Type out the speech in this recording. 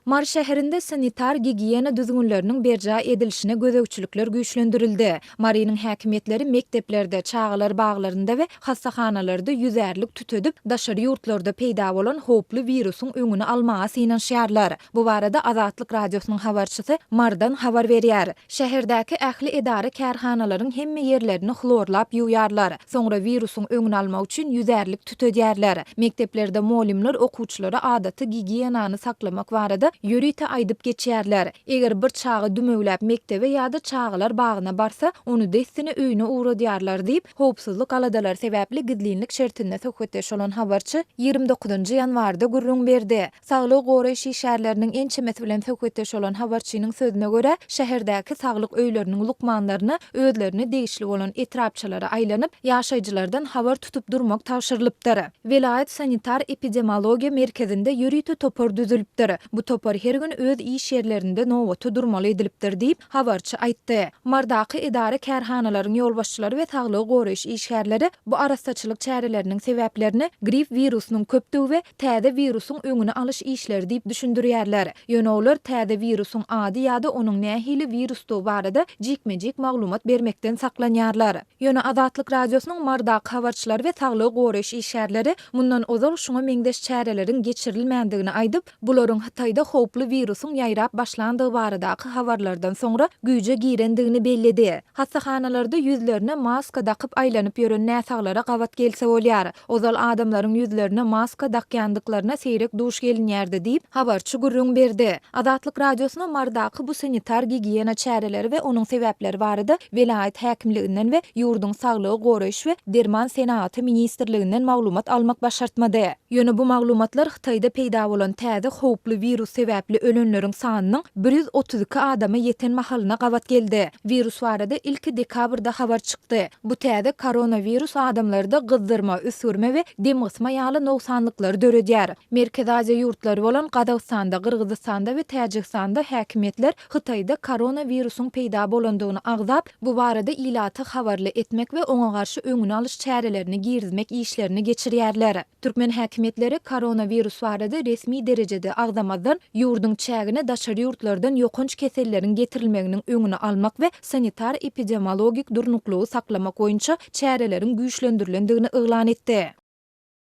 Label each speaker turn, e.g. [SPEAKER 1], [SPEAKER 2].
[SPEAKER 1] Mar şäherinde sanitar gigiyena düzgünlerinin berja edilişine gözegçilikler güýçlendirildi. Marinin häkimetleri mekteplerde, çağalar baglarında we hassahanalarda yüzerlik tütödüp daşary ýurtlarda peýda bolan hoply virusyň öňüni almaga synanşýarlar. Bu barada Azatlyk radiosynyň habarçysy Mardan habar berýär. Şäherdäki ähli edara kärhanalaryň hemme ýerlerini hlorlap ýuýarlar. Soňra virusyň öňüni almak üçin yüzerlik tütödýärler. Mekteplerde molimler okuwçylara adaty gigiyenany saklamak barada ýörüte aýdyp geçýärler. Eger bir çağı dümegläp mektebe ýa-da çağılar bagyna barsa, onu destine öýüne uğradýarlar diýip howpsuzlyk aladalar sebäpli gidlinlik şertinde söhbetdeş olan habarçy 29-njy ýanwarda gurrun berdi. Saglyk goraýşy şäherleriniň ençemesi bilen söhbetdeş olan habarçynyň sözüne görä, şäherdäki saglyk öýleriniň lukmanlaryna özlerini degişli bolan etrapçylara aýlanyp, ýaşaýjylardan habar tutup durmak taşyrylypdyr. Vilayet sanitar epidemiologiýa merkezinde ýörüte topar düzülipdir. Bu topar her gün öz iş yerlerinde nowaty durmaly edilipdir diýip habarçy aýtdy. Mardaky edara kärhanalaryň ýolbaşçylary we saglyk goraýşy işgärleri bu arastaçylyk çäreleriniň sebäplerini grip virusynyň köpdügi we täze virusyň öňüni alyş işleri diýip düşündirýärler. Ýöne olar täze virusyň ady ýa-da onuň nähili virusdogy barada jikmejik maglumat bermekden saklanýarlar. Ýöne Azatlyk radiosynyň mardaky habarçylary we saglyk goraýşy işgärleri mundan ozal şuňa meňdeş çäreleriň geçirilmändigini aýdyp, bularyň Hitaýda howply virusyň ýaýrap başlandygy baradaky habarlardan soňra güýje girendigini belledi. Hassahanalarda ýüzlerine maska dakyp aýlanyp ýören näsaglara gawat gelse bolýar. Ozal adamlaryň ýüzlerine maska dakýandyklaryna seyrek duş gelinýärdi diýip habarçy gurrun berdi. Azatlyk radiosyna mardaky bu sanitar gigiyena çäreleri we onuň sebäpleri barada vilayet häkimliginden we ýurduň saglygy goraýyş we derman senaty ministrliginden maglumat almak başartmady. Ýöne bu maglumatlar Hitaýda peýda bolan täze howply virus sebäpli ölenleriň sanynyň 132 adama ýeten mahalyna gawat geldi. Virus barada ilki dekabrda habar çykdy. Bu täze koronavirus adamlarda gyzdyrma, üsürme we dem gysma ýaly noksanlyklar döredýär. Merkez Aziýa ýurtlary bolan Gazagstanda, Kyrgyzstanda we Täjikstanda häkimetler Hitaýda koronavirusyň peýda bolandygyny agzap, bu barada ilaty habarly etmek we oňa garşy öňüni alyş çärelerini girizmek işlerini geçirýärler. Türkmen häkimetleri koronavirus barada resmi derejede agzamazdan ýurduň çägine daşary ýurtlardan ýokunç keselleriň getirilmeginiň öňüni almak we sanitar epidemiologik durnuklugy saklamak boýunça çärelerin güýçlendirilendigini yglan etdi.